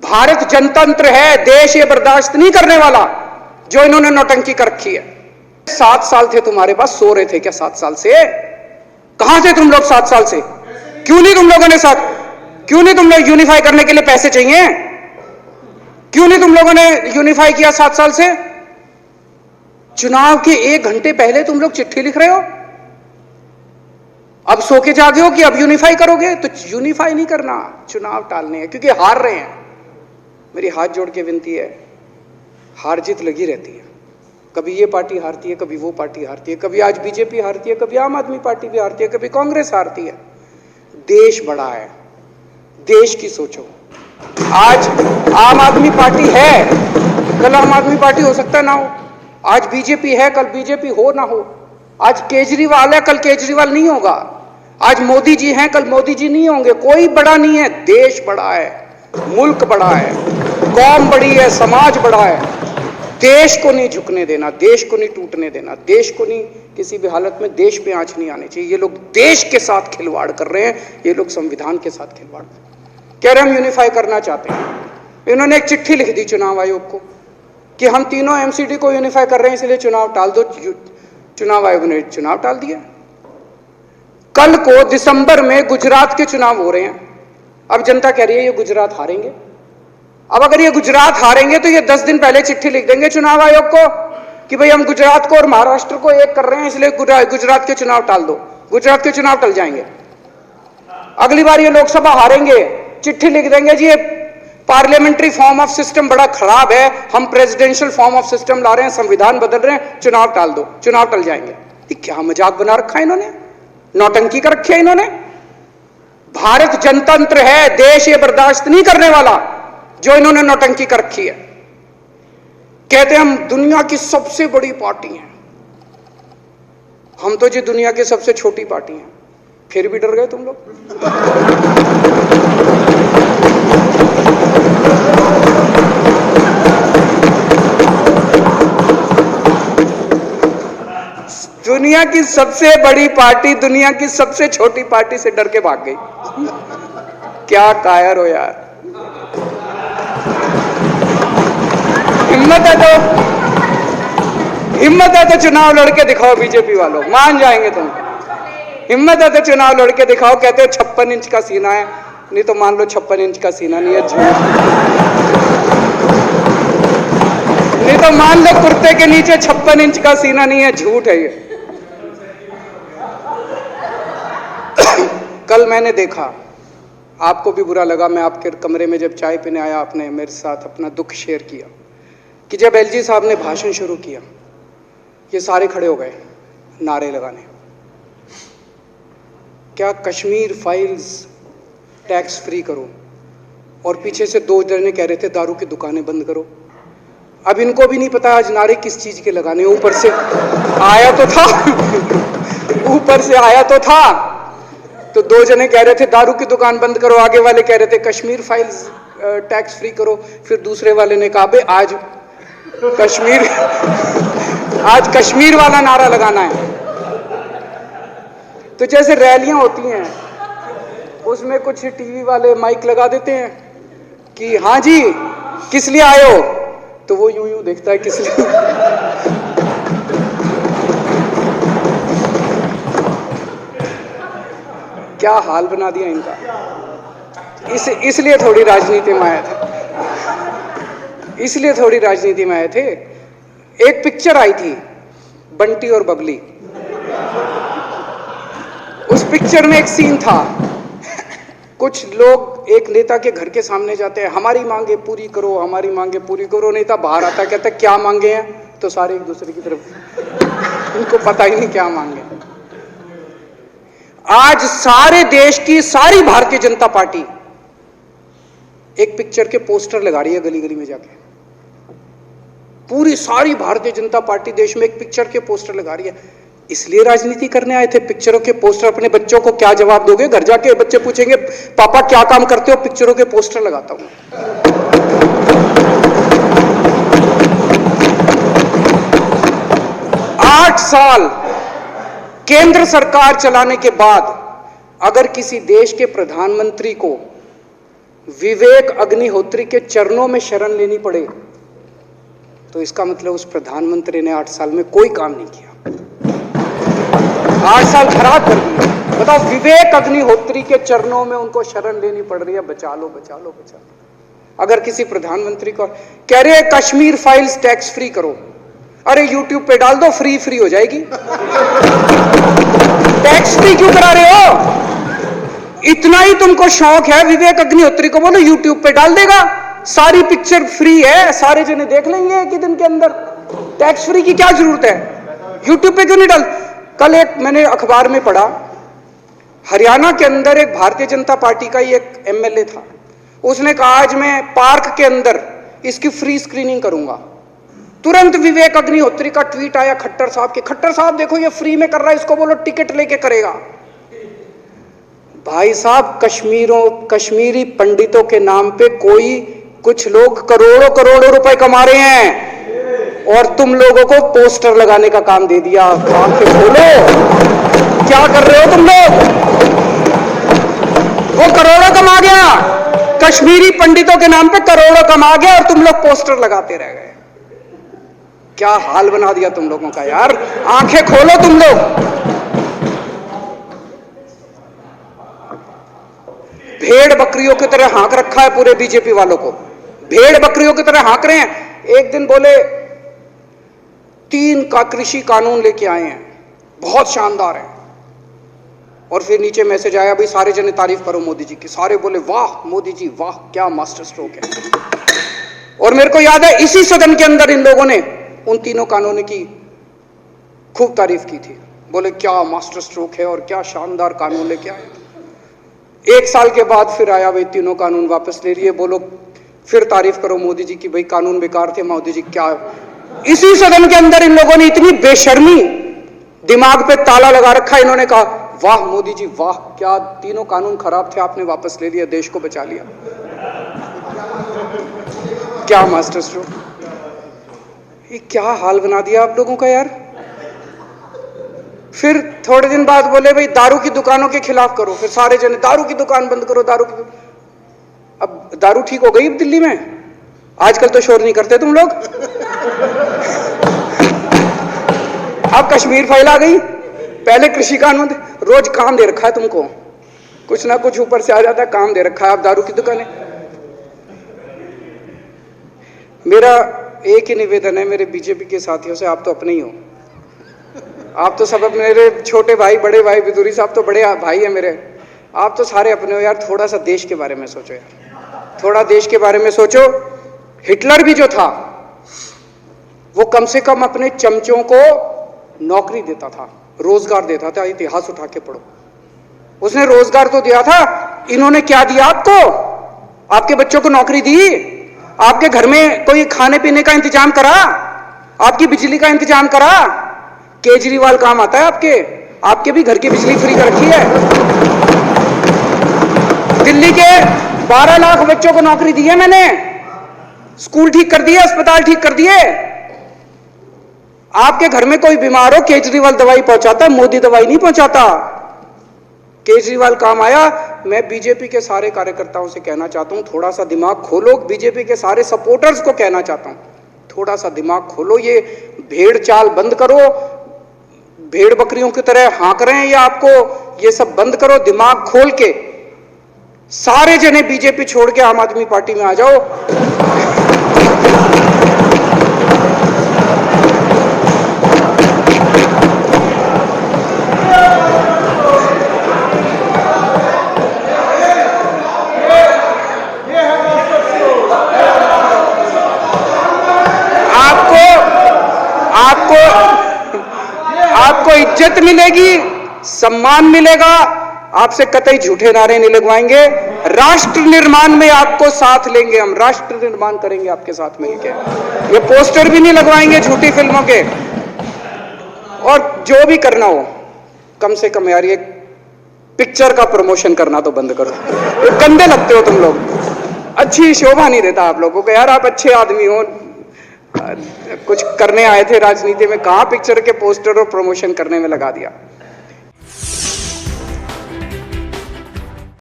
भारत जनतंत्र है, देश ये बर्दाश्त नहीं करने वाला जो इन्होंने नौटंकी कर रखी है। 7 साल थे तुम्हारे पास, सो रहे थे क्या 7 साल से? कहां थे तुम लोग 7 साल से? क्यों नहीं तुम लोगों ने क्यों नहीं तुम लोग यूनिफाई करने के लिए पैसे चाहिए? क्यों नहीं तुम लोगों ने यूनिफाई किया 7 साल से? चुनाव के 1 घंटे पहले तुम लोग चिट्ठी लिख रहे हो, अब सो के जागे हो कि अब यूनिफाई करोगे। तो यूनिफाई नहीं करना, चुनाव टालने हैं, क्योंकि हार रहे हैं। मेरी हाथ जोड़ के विनती है, हार जीत लगी रहती है, कभी ये पार्टी हारती है, कभी वो पार्टी हारती है, कभी आज बीजेपी हारती है, कभी आम आदमी पार्टी भी हारती है, कभी कांग्रेस हारती है। देश बड़ा है, देश की सोचो। आज आम आदमी पार्टी है, कल आम आदमी पार्टी हो सकता है ना हो। आज बीजेपी है, कल बीजेपी हो ना हो। आज केजरीवाल है, कल केजरीवाल नहीं होगा। आज मोदी जी हैं, कल मोदी जी नहीं होंगे। कोई बड़ा नहीं है, देश बड़ा है, मुल्क बड़ा है, कौम बड़ी है, समाज बड़ा है। देश को नहीं झुकने देना, देश को नहीं टूटने देना, देश को नहीं किसी भी हालत में देश पे आंच नहीं आनी चाहिए। ये लोग देश के साथ खिलवाड़ कर रहे हैं, ये लोग संविधान के साथ खिलवाड़ कह रहे हैं। हम यूनिफाई करना चाहते हैं। इन्होंने एक चिट्ठी लिख दी चुनाव आयोग को कि हम तीनों एमसीडी को यूनिफाई कर रहे हैं, इसलिए चुनाव टाल दो। चुनाव आयोग ने चुनाव टाल दिया। कल को दिसंबर में गुजरात के चुनाव हो रहे हैं। अब जनता कह रही है ये गुजरात हारेंगे। अब अगर ये गुजरात हारेंगे तो ये 10 दिन पहले चिट्ठी लिख देंगे चुनाव आयोग को कि भाई हम गुजरात को और महाराष्ट्र को एक कर रहे हैं, इसलिए गुजरात के चुनाव टाल दो। गुजरात के चुनाव टल जाएंगे। अगली बार ये लोकसभा हारेंगे, चिट्ठी लिख देंगे जी ये पार्लियामेंट्री फॉर्म ऑफ सिस्टम बड़ा खराब है, हम प्रेसिडेंशियल फॉर्म ऑफ सिस्टम ला रहे हैं, संविधान बदल रहे हैं, चुनाव टाल दो। चुनाव टल जाएंगे। ये क्या मजाक बना रखा है इन्होंने, नौटंकी कर रखी है इन्होंने। भारत जनतंत्र है, देश ये बर्दाश्त नहीं करने वाला जो इन्होंने नौटंकी कर रखी है। कहते हैं हम दुनिया की सबसे बड़ी पार्टी हैं, हम तो जी दुनिया की सबसे छोटी पार्टी हैं। फिर भी डर गए तुम लोग। दुनिया की सबसे बड़ी पार्टी दुनिया की सबसे छोटी पार्टी से डर के भाग गई। क्या कायर हो यार। हिम्मत है तो चुनाव लड़के दिखाओ बीजेपी वालों, मान जाएंगे तुम। हिम्मत है तो चुनाव लड़के दिखाओ। कहते हो 56 इंच का सीना है, नहीं तो मान लो 56 इंच का सीना नहीं है, झूठ। नहीं तो मान लो कुर्ते के नीचे 56 इंच का सीना नहीं है, झूठ है ये। कल मैंने देखा, आपको भी बुरा लगा, मैं आपके कमरे में जब चाय पीने आया, आपने मेरे साथ अपना दुख शेयर किया कि जब एलजी साहब ने भाषण शुरू किया, ये सारे खड़े हो गए नारे लगाने। क्या कश्मीर फाइल्स टैक्स फ्री करो, और पीछे से 2 जने कह रहे थे दारू की दुकानें बंद करो। अब इनको भी नहीं पता आज नारे किस चीज के लगाने। ऊपर से आया तो था ऊपर से आया तो था, तो 2 जने कह रहे थे दारू की दुकान बंद करो, आगे वाले कह रहे थे कश्मीर फाइल्स टैक्स फ्री करो, फिर दूसरे वाले ने कहा आज कश्मीर वाला नारा लगाना है। तो जैसे रैलियां होती हैं, उसमें कुछ टीवी वाले माइक लगा देते हैं कि हाँ जी किस लिए आए हो, तो वो यूं यूं देखता है किस लिए। क्या हाल बना दिया इनका। इसलिए थोड़ी राजनीति में आए थे, इसलिए थोड़ी राजनीति में आए थे। एक पिक्चर आई थी बंटी और बबली, उस पिक्चर में एक सीन था, कुछ लोग एक नेता के घर के सामने जाते हैं, हमारी मांगे पूरी करो, हमारी मांगे पूरी करो। नेता बाहर आता, कहता क्या मांगे हैं, तो सारे एक दूसरे की तरफ, उनको पता ही नहीं क्या मांगे। आज सारे देश की सारी भारतीय जनता पार्टी एक पिक्चर के पोस्टर लगा रही है गली गली में जाके। पूरी सारी भारतीय जनता पार्टी देश में एक पिक्चर के पोस्टर लगा रही है। इसलिए राजनीति करने आए थे, पिक्चरों के पोस्टर। अपने बच्चों को क्या जवाब दोगे? घर जाके बच्चे पूछेंगे पापा क्या काम करते हो? पिक्चरों के पोस्टर लगाता हूं। 8 साल केंद्र सरकार चलाने के बाद अगर किसी देश के प्रधानमंत्री को विवेक अग्निहोत्री के चरणों में शरण लेनी पड़े तो इसका मतलब उस प्रधानमंत्री ने 8 साल में कोई काम नहीं किया, 8 साल खराब कर दिए। बताओ, विवेक अग्निहोत्री के चरणों में उनको शरण लेनी पड़ रही है, बचा लो बचा लो बचा लो। अगर किसी प्रधानमंत्री को कह रहे हैं कश्मीर फाइल्स टैक्स फ्री करो, अरे यूट्यूब पे डाल दो, फ्री फ्री हो जाएगी। टैक्स फ्री क्यों करा रहे हो? इतना ही तुमको शौक है, विवेक अग्निहोत्री को बोलो यूट्यूब पे डाल देगा, सारी पिक्चर फ्री है, सारे जने देख लेंगे एक ही दिन के अंदर। टैक्स फ्री की क्या जरूरत है? यूट्यूब पे क्यों नहीं डाल? कल एक मैंने अखबार में पढ़ा, हरियाणा के अंदर एक भारतीय जनता पार्टी का ही एक एमएलए था, उसने कहा आज मैं पार्क के अंदर इसकी फ्री स्क्रीनिंग करूंगा। तुरंत विवेक अग्निहोत्री का ट्वीट आया खट्टर साहब के, खट्टर साहब देखो ये फ्री में कर रहा है, इसको बोलो टिकट लेके करेगा। भाई साहब, कश्मीरी पंडितों के नाम पे कुछ लोग करोड़ों करोड़ों रुपए कमा रहे हैं और तुम लोगों को पोस्टर लगाने का काम दे दिया। आंखें खोलो, क्या कर रहे हो तुम लोग? वो करोड़ों कमा गया, कश्मीरी पंडितों के नाम पे करोड़ों कमा गया और तुम लोग पोस्टर लगाते रह गए। क्या हाल बना दिया तुम लोगों का यार, आंखें खोलो तुम लोग। भेड़ बकरियों की तरह हाँक रखा है पूरे बीजेपी वालों को, भेड़ बकरियों की तरह हाँक रहे हैं। एक दिन बोले 3 का कृषि कानून लेके आए हैं, बहुत शानदार है, और फिर नीचे मैसेज आया भाई सारे जने तारीफ करो मोदी जी की। सारे बोले वाह मोदी जी वाह, क्या मास्टर स्ट्रोक है। और मेरे को याद है इसी सदन के अंदर इन लोगों ने उन 3 कानूनों की खूब तारीफ की थी, बोले क्या मास्टर स्ट्रोक है और क्या शानदार कानून लेके आए। 1 साल के बाद फिर आया भाई 3 कानून वापस ले लिए, बोलो फिर तारीफ करो मोदी जी की, भाई कानून बेकार थे मोदी जी। क्या इसी सदन के अंदर इन लोगों ने इतनी बेशर्मी, दिमाग पे ताला लगा रखा, इन्होंने कहा वाह मोदी जी वाह, क्या 3 कानून खराब थे आपने वापस ले लिया, देश को बचा लिया। क्या मास्टर स्ट्रोक, ये क्या हाल बना दिया आप लोगों का यार। फिर थोड़े दिन बाद बोले भाई दारू की दुकानों के खिलाफ करो, फिर सारे जने दारू की दुकान बंद करो, दारू की। अब दारू ठीक हो गई दिल्ली में, आजकल तो शोर नहीं करते तुम लोग। अब कश्मीर फाइल आ गई, पहले कृषि कानून, रोज काम दे रखा है तुमको, कुछ ना कुछ ऊपर से आ जाता है, काम दे रखा है। अब दारू की दुकानें। मेरा एक ही निवेदन है मेरे बीजेपी के साथियों से, आप तो अपने ही हो, आप तो सब मेरे छोटे भाई, बड़े भाई, बिदुरी साहब तो बड़े भाई है मेरे, आप तो सारे अपने हो यार। थोड़ा सा देश के बारे में सोचो यार, थोड़ा देश के बारे में सोचो। हिटलर भी जो था वो कम से कम अपने चमचों को नौकरी देता था, रोजगार देता था। इतिहास उठा के पढ़ो, उसने रोजगार तो दिया था। इन्होंने क्या दिया आपको? आपके बच्चों को नौकरी दी, आपके घर में कोई खाने पीने का इंतजाम करा, आपकी बिजली का इंतजाम करा। केजरीवाल काम आता है आपके भी घर की बिजली फ्री कर रखी है। दिल्ली के 12 लाख बच्चों को नौकरी दी है मैंने, स्कूल ठीक कर दिए, अस्पताल ठीक कर दिए। आपके घर में कोई बीमार हो, केजरीवाल दवाई पहुंचाता, मोदी दवाई नहीं पहुंचाता। केजरीवाल काम आया। मैं बीजेपी के सारे कार्यकर्ताओं से कहना चाहता हूं, थोड़ा सा दिमाग खोलो। बीजेपी के सारे सपोर्टर्स को कहना चाहता हूं, थोड़ा सा दिमाग खोलो। ये भेड़ चाल बंद करो, भेड़ बकरियों की तरह हाँक रहे हैं ये आपको, ये सब बंद करो। दिमाग खोल के सारे जने बीजेपी छोड़ के आम आदमी पार्टी में आ जाओ। आपको इज्जत मिलेगी, सम्मान मिलेगा, आपसे कतई झूठे नारे नहीं लगवाएंगे। राष्ट्र निर्माण में आपको साथ लेंगे, हम राष्ट्र निर्माण करेंगे आपके साथ मिलकर। ये पोस्टर भी नहीं लगवाएंगे झूठी फिल्मों के। और जो भी करना हो, कम से कम यार ये पिक्चर का प्रमोशन करना तो बंद करो। ये गंदे लगते हो तुम लोग, अच्छी शोभा नहीं देता आप लोगों को यार। आप अच्छे आदमी हो, कुछ करने आए थे राजनीति में, कहां पिक्चर के पोस्टर और प्रमोशन करने में लगा दिया।